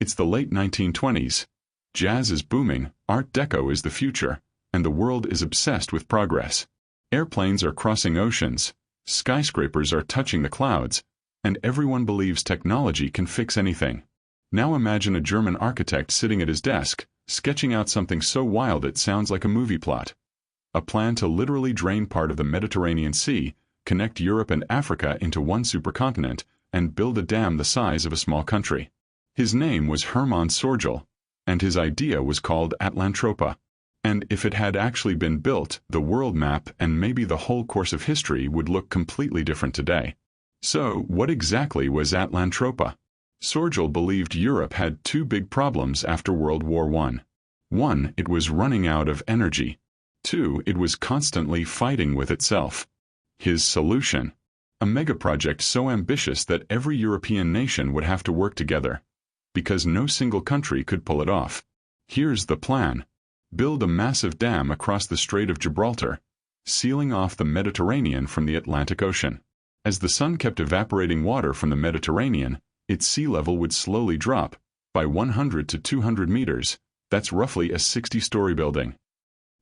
It's the late 1920s. Jazz is booming, Art Deco is the future, and the world is obsessed with progress. Airplanes are crossing oceans, skyscrapers are touching the clouds, and everyone believes technology can fix anything. Now imagine a German architect sitting at his desk, sketching out something so wild it sounds like a movie plot. A plan to literally drain part of the Mediterranean Sea, connect Europe and Africa into one supercontinent, and build a dam the size of a small country. His name was Hermann Sörgel, and his idea was called Atlantropa. And if it had actually been built, the world map and maybe the whole course of history would look completely different today. So, what exactly was Atlantropa? Sörgel believed Europe had two big problems after World War I. One, it was running out of energy. Two, it was constantly fighting with itself. His solution: a megaproject so ambitious that every European nation would have to work together, because no single country could pull it off. Here's the plan. Build a massive dam across the Strait of Gibraltar, sealing off the Mediterranean from the Atlantic Ocean. As the sun kept evaporating water from the Mediterranean, its sea level would slowly drop, by 100 to 200 meters, that's roughly a 60-story building.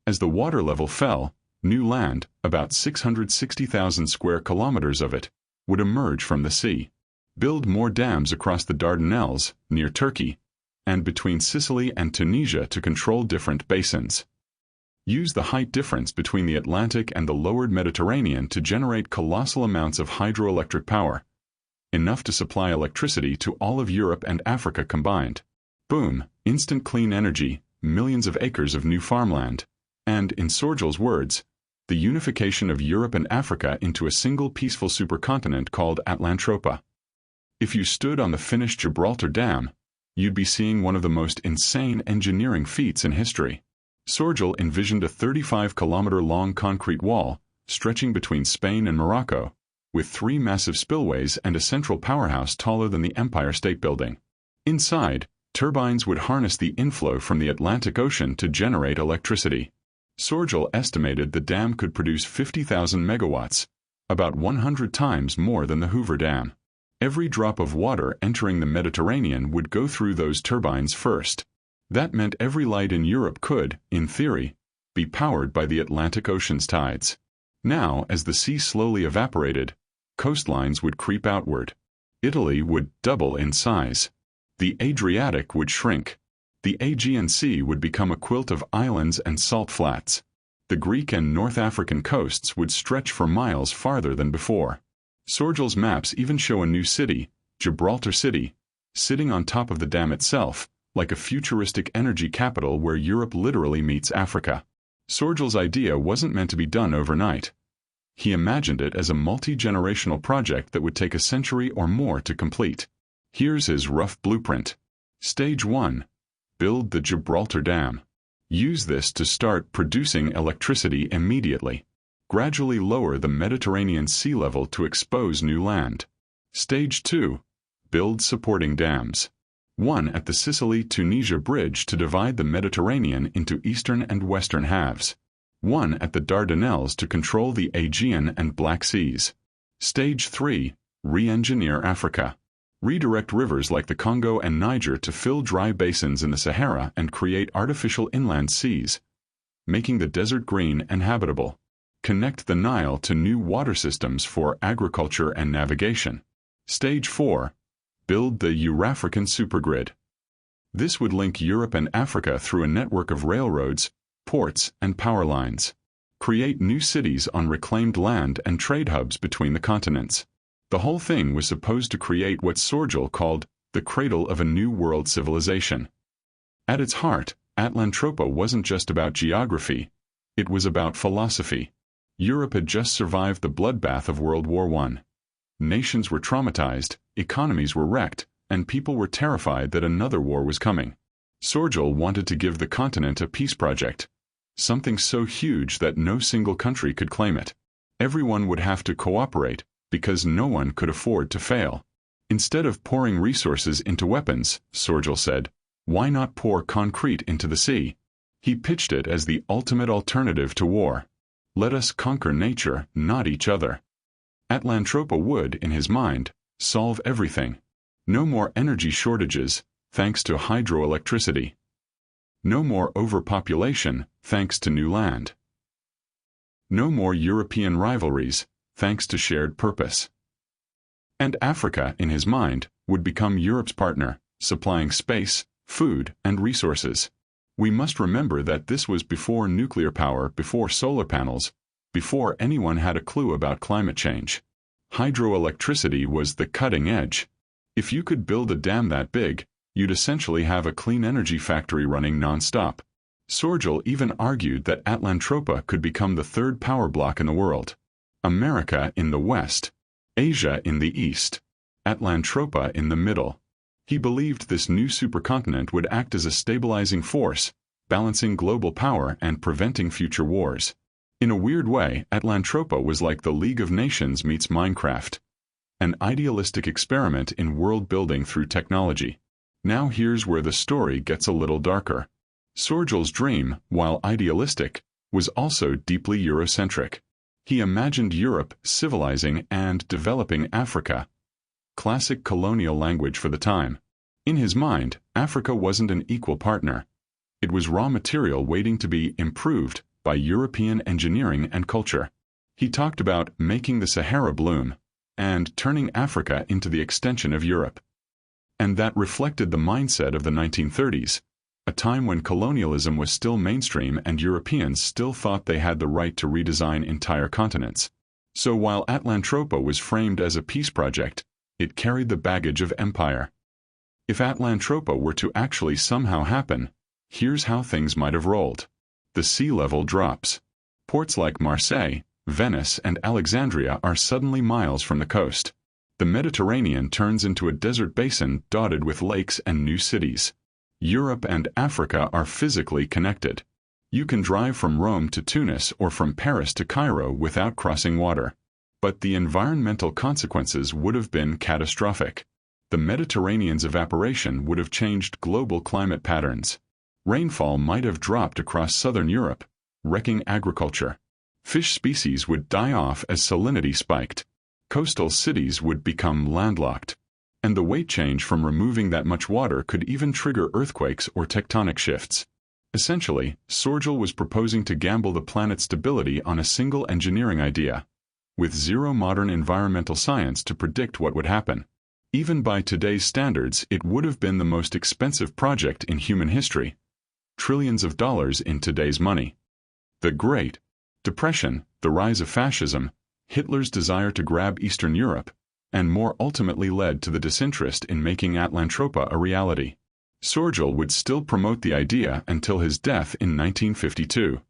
As the water level fell, new land, about 660,000 square kilometers of it, would emerge from the sea. Build more dams across the Dardanelles, near Turkey, and between Sicily and Tunisia to control different basins. Use the height difference between the Atlantic and the lowered Mediterranean to generate colossal amounts of hydroelectric power, enough to supply electricity to all of Europe and Africa combined. Boom, instant clean energy, millions of acres of new farmland, and, in Sörgel's words, the unification of Europe and Africa into a single peaceful supercontinent called Atlantropa. If you stood on the finished Gibraltar Dam, you'd be seeing one of the most insane engineering feats in history. Sörgel envisioned a 35-kilometer-long concrete wall, stretching between Spain and Morocco, with 3 massive spillways and a central powerhouse taller than the Empire State Building. Inside, turbines would harness the inflow from the Atlantic Ocean to generate electricity. Sörgel estimated the dam could produce 50,000 megawatts, about 100 times more than the Hoover Dam. Every drop of water entering the Mediterranean would go through those turbines first. That meant every light in Europe could, in theory, be powered by the Atlantic Ocean's tides. Now, as the sea slowly evaporated, coastlines would creep outward. Italy would double in size. The Adriatic would shrink. The Aegean Sea would become a quilt of islands and salt flats. The Greek and North African coasts would stretch for miles farther than before. Sörgel's maps even show a new city, Gibraltar City, sitting on top of the dam itself, like a futuristic energy capital where Europe literally meets Africa. Sörgel's idea wasn't meant to be done overnight. He imagined it as a multi-generational project that would take a century or more to complete. Here's his rough blueprint. Stage 1. Build the Gibraltar Dam. Use this to start producing electricity immediately. Gradually lower the Mediterranean sea level to expose new land. Stage 2. Build supporting dams. One at the Sicily-Tunisia bridge to divide the Mediterranean into eastern and western halves. One at the Dardanelles to control the Aegean and Black Seas. Stage 3. Re-engineer Africa. Redirect rivers like the Congo and Niger to fill dry basins in the Sahara and create artificial inland seas, making the desert green and habitable. Connect the Nile to new water systems for agriculture and navigation. Stage 4. Build the Eurafrican supergrid. This would link Europe and Africa through a network of railroads, ports, and power lines. Create new cities on reclaimed land and trade hubs between the continents. The whole thing was supposed to create what Sörgel called the cradle of a new world civilization. At its heart, Atlantropa wasn't just about geography, it was about philosophy. Europe had just survived the bloodbath of World War I. Nations were traumatized, economies were wrecked, and people were terrified that another war was coming. Sörgel wanted to give the continent a peace project, something so huge that no single country could claim it. Everyone would have to cooperate, because no one could afford to fail. Instead of pouring resources into weapons, Sörgel said, why not pour concrete into the sea? He pitched it as the ultimate alternative to war. Let us conquer nature, not each other. Atlantropa would, in his mind, solve everything. No more energy shortages, thanks to hydroelectricity. No more overpopulation, thanks to new land. No more European rivalries, thanks to shared purpose. And Africa, in his mind, would become Europe's partner, supplying space, food, and resources. We must remember that this was before nuclear power, before solar panels, before anyone had a clue about climate change. Hydroelectricity was the cutting edge. If you could build a dam that big, you'd essentially have a clean energy factory running non-stop. Sörgel even argued that Atlantropa could become the third power block in the world. America in the west, Asia in the east, Atlantropa in the middle. He believed this new supercontinent would act as a stabilizing force, balancing global power and preventing future wars. In a weird way, Atlantropa was like the League of Nations meets Minecraft. An idealistic experiment in world building through technology. Now here's where the story gets a little darker. Sörgel's dream, while idealistic, was also deeply Eurocentric. He imagined Europe civilizing and developing Africa. Classic colonial language for the time. In his mind, Africa wasn't an equal partner. It was raw material waiting to be improved by European engineering and culture. He talked about making the Sahara bloom and turning Africa into the extension of Europe. And that reflected the mindset of the 1930s, a time when colonialism was still mainstream and Europeans still thought they had the right to redesign entire continents. So while Atlantropa was framed as a peace project, it carried the baggage of empire. If Atlantropa were to actually somehow happen, here's how things might have rolled. The sea level drops. Ports like Marseille, Venice, and Alexandria are suddenly miles from the coast. The Mediterranean turns into a desert basin dotted with lakes and new cities. Europe and Africa are physically connected. You can drive from Rome to Tunis or from Paris to Cairo without crossing water. But the environmental consequences would have been catastrophic. The Mediterranean's evaporation would have changed global climate patterns. Rainfall might have dropped across southern Europe, wrecking agriculture. Fish species would die off as salinity spiked. Coastal cities would become landlocked. And the weight change from removing that much water could even trigger earthquakes or tectonic shifts. Essentially, Sörgel was proposing to gamble the planet's stability on a single engineering idea, with zero modern environmental science to predict what would happen. Even by today's standards, it would have been the most expensive project in human history. Trillions of dollars in today's money. The Great Depression, the rise of fascism, Hitler's desire to grab Eastern Europe, and more ultimately led to the disinterest in making Atlantropa a reality. Sörgel would still promote the idea until his death in 1952.